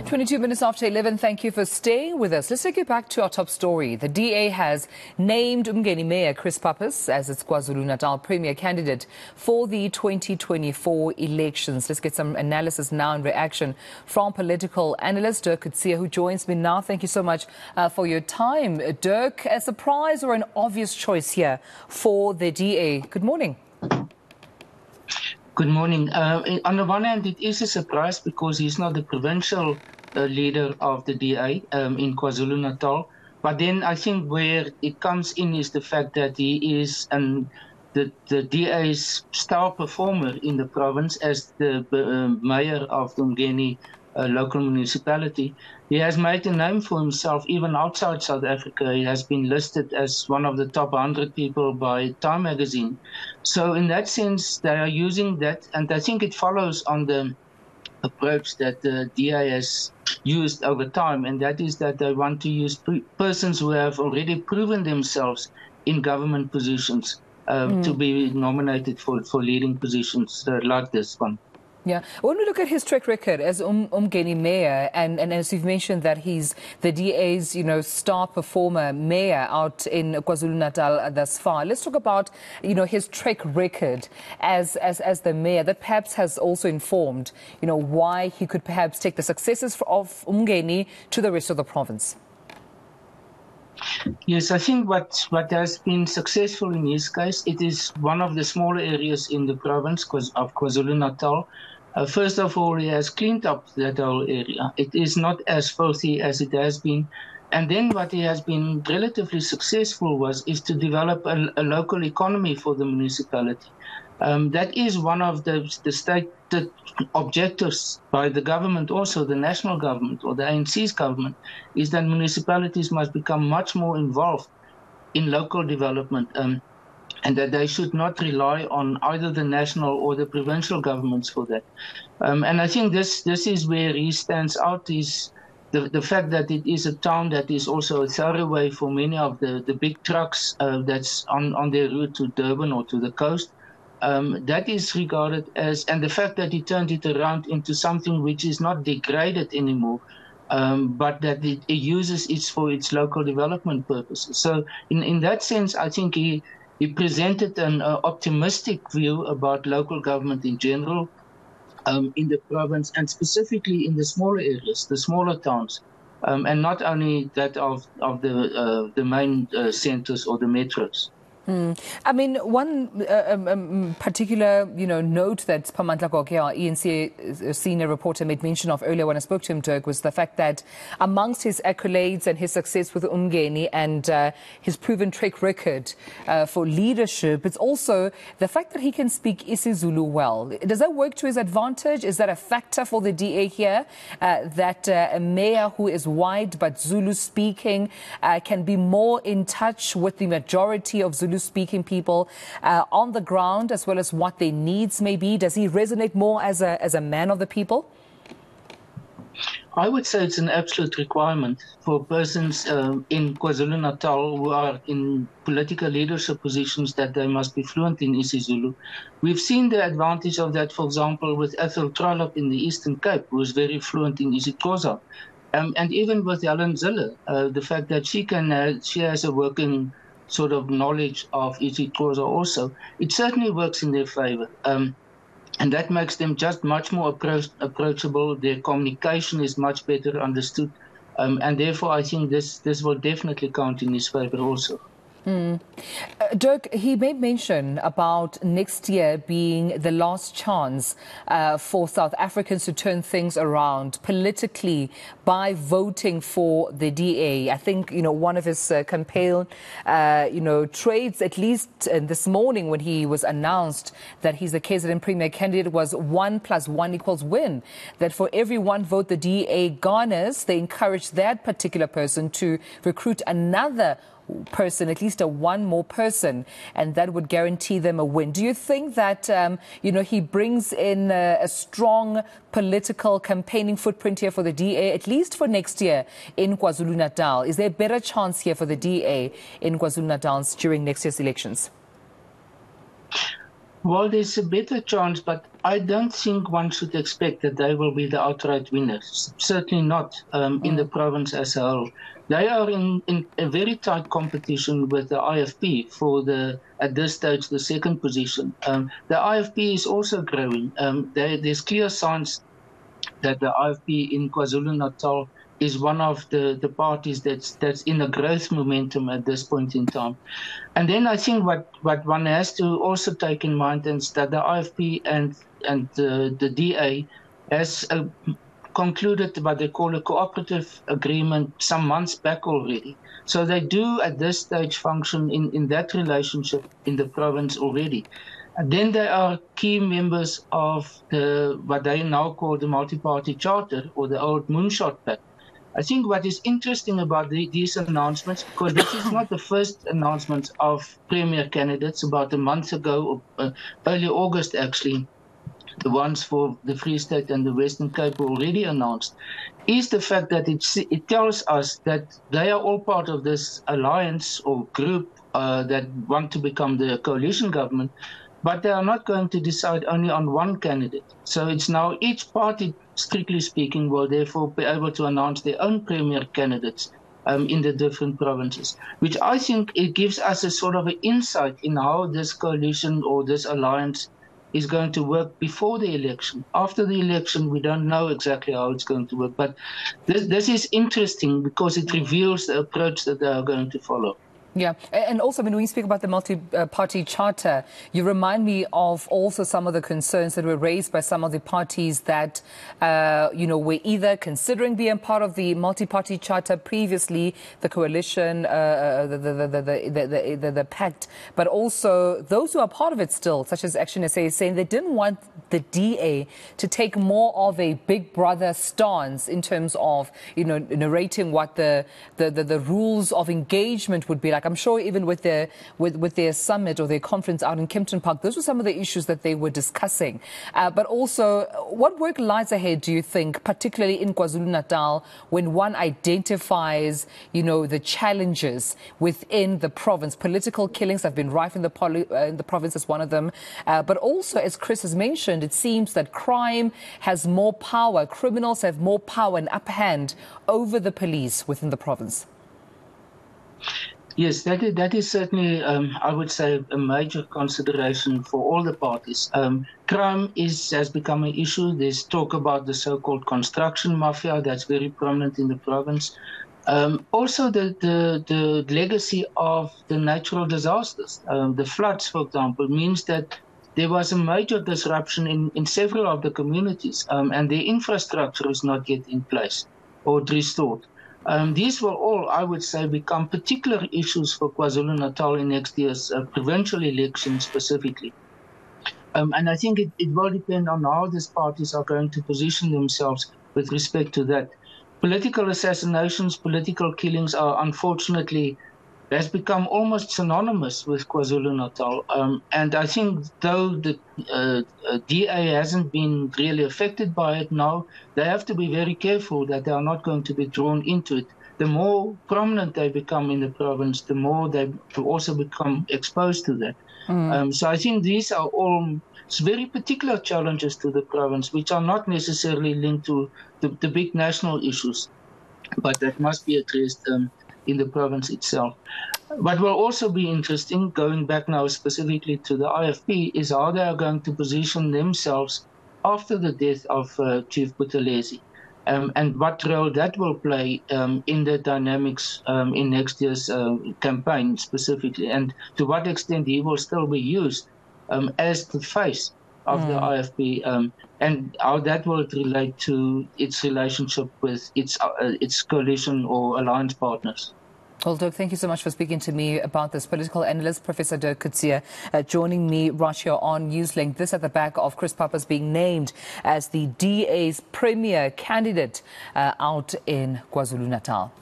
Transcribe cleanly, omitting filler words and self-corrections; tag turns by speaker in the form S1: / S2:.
S1: 22 minutes after 11, thank you for staying with us. Let's take you back to our top story. The DA has named uMngeni Mayor Chris Pappas as its KwaZulu-Natal Premier candidate for the 2024 elections. Let's get some analysis now and reaction from political analyst Dirk Kotze, who joins me now. Thank you so much for your time. Dirk, a surprise or an obvious choice here for the DA? Good morning.
S2: Good morning. On the one hand, it is a surprise because he's not the provincial leader of the DA in KwaZulu-Natal. But then I think where it comes in is the fact that he is the DA's star performer in the province as the mayor of the uMngeni local municipality. He has made a name for himself even outside South Africa. He has been listed as one of the top 100 people by Time magazine. So in that sense, they are using that, and I think it follows on the approach that the DA has used over time, and that is that they want to use persons who have already proven themselves in government positions to be nominated for leading positions like this one.
S1: Yeah. When we look at his track record as uMngeni Mayor, and as you've mentioned that he's the DA's, star performer mayor out in KwaZulu-Natal thus far, let's talk about, his track record as the mayor that perhaps has also informed, why he could perhaps take the successes of uMngeni to the rest of the province.
S2: Yes, I think what has been successful in his case, it is one of the smaller areas in the province of KwaZulu-Natal. First of all, he has cleaned up that whole area. It is not as filthy as it has been. And then what he has been relatively successful is to develop a local economy for the municipality. That is one of the stated objectives by the government, also the national government or the ANC's government, is that municipalities must become much more involved in local development, and that they should not rely on either the national or the provincial governments for that. And I think this is where he stands out, is the fact that it is a town that is also a thoroughway for many of the big trucks that's on their route to Durban or to the coast. That is regarded as, and the fact that he turned it around into something which is not degraded anymore, but that it uses it for its local development purposes. So in that sense, I think he presented an optimistic view about local government in general in the province, and specifically in the smaller areas, the smaller towns, and not only that of the main centers or the metros.
S1: I mean, one particular, note that Pamandla Goke, our eNCA senior reporter, made mention of earlier when I spoke to him, Dirk, was the fact that amongst his accolades and his success with uMngeni and his proven track record for leadership, it's also the fact that he can speak isiZulu well. Does that work to his advantage? Is that a factor for the DA here, that a mayor who is wide but Zulu-speaking can be more in touch with the majority of Zulu-speaking people on the ground, as well as what their needs may be? Does he resonate more as a man of the people?
S2: I would say it's an absolute requirement for persons in KwaZulu-Natal who are in political leadership positions, that they must be fluent in isiZulu. We've seen the advantage of that, for example, with Ethel Trollop in the Eastern Cape, who is very fluent in isiXhosa. And even with Helen Zille, the fact that she has a working sort of knowledge of isiXhosa also, it certainly works in their favor. And that makes them just much more approachable. Their communication is much better understood. And therefore, I think this will definitely count in his favor also.
S1: Dirk, he made mention about next year being the last chance for South Africans to turn things around politically by voting for the DA. I think, one of his campaign, traits, at least this morning when he was announced that he's the KZN Premier candidate, was 1 + 1 = win. That for every one vote the DA garners, they encourage that particular person to recruit another person, at least one more person, and that would guarantee them a win. Do you think that, he brings in a strong political campaigning footprint here for the DA, at least for next year in KwaZulu-Natal? Is there a better chance here for the DA in KwaZulu-Natal during next year's elections?
S2: Well, there's a better chance, but I don't think one should expect that they will be the outright winners. Certainly not in the province as a whole. They are in a very tight competition with the IFP for at this stage, the second position. The IFP is also growing. There's clear signs that the IFP in KwaZulu-Natal is one of the parties that's in a growth momentum at this point in time. And then I think what one has to also take in mind is that the IFP and the DA has concluded what they call a cooperative agreement some months back already. So they do at this stage function in that relationship in the province already. And then there are key members of what they now call the multi-party charter or the old moonshot pact. I think what is interesting about these announcements, because this is not the first announcement of Premier candidates. About a month ago, early August actually, the ones for the Free State and the Western Cape were already announced, is the fact that it tells us that they are all part of this alliance or group that want to become the coalition government, but they are not going to decide only on one candidate. So it's now each party, strictly speaking, will therefore be able to announce their own premier candidates in the different provinces, which I think it gives us a sort of an insight in how this coalition or this alliance is going to work before the election. After the election, we don't know exactly how it's going to work. But this is interesting because it reveals the approach that they are going to follow.
S1: Yeah, and also when we speak about the multi-party charter, you remind me of also some of the concerns that were raised by some of the parties that, were either considering being part of the multi-party charter previously, the coalition, the pact, but also those who are part of it still, such as Action SA, is saying they didn't want the DA to take more of a big brother stance in terms of, narrating what the rules of engagement would be like. I'm sure even with their summit or their conference out in Kempton Park, those were some of the issues that they were discussing. But also, what work lies ahead, do you think, particularly in KwaZulu-Natal, when one identifies, the challenges within the province? Political killings have been rife in the province as one of them. But also, as Chris has mentioned, it seems that crime has more power. Criminals have more power and upper hand over the police within the province.
S2: Yes, that is certainly, I would say, a major consideration for all the parties. Crime has become an issue. There's talk about the so-called construction mafia that's very prominent in the province. Also, the legacy of the natural disasters, the floods, for example, means that there was a major disruption in several of the communities, and their infrastructure is not yet in place or restored. These will all, I would say, become particular issues for KwaZulu-Natal in next year's provincial election specifically. And I think it will depend on how these parties are going to position themselves with respect to that. Political assassinations, political killings are unfortunately has become almost synonymous with KwaZulu-Natal. And I think though the DA hasn't been really affected by it now, they have to be very careful that they are not going to be drawn into it. The more prominent they become in the province, the more they also become exposed to that. So I think these are all very particular challenges to the province, which are not necessarily linked to the big national issues, but that must be addressed in the province itself. What will also be interesting, going back now specifically to the IFP, is how they are going to position themselves after the death of Chief Buthelezi, and what role that will play in the dynamics in next year's campaign specifically, and to what extent he will still be used as the face of the IFP, and how that will relate to its relationship with its coalition or alliance partners.
S1: Well, Dirk, thank you so much for speaking to me about this. Political analyst, Professor Dirk Kotze, joining me right here on Newslink. This at the back of Chris Pappas being named as the DA's Premier candidate out in KwaZulu-Natal.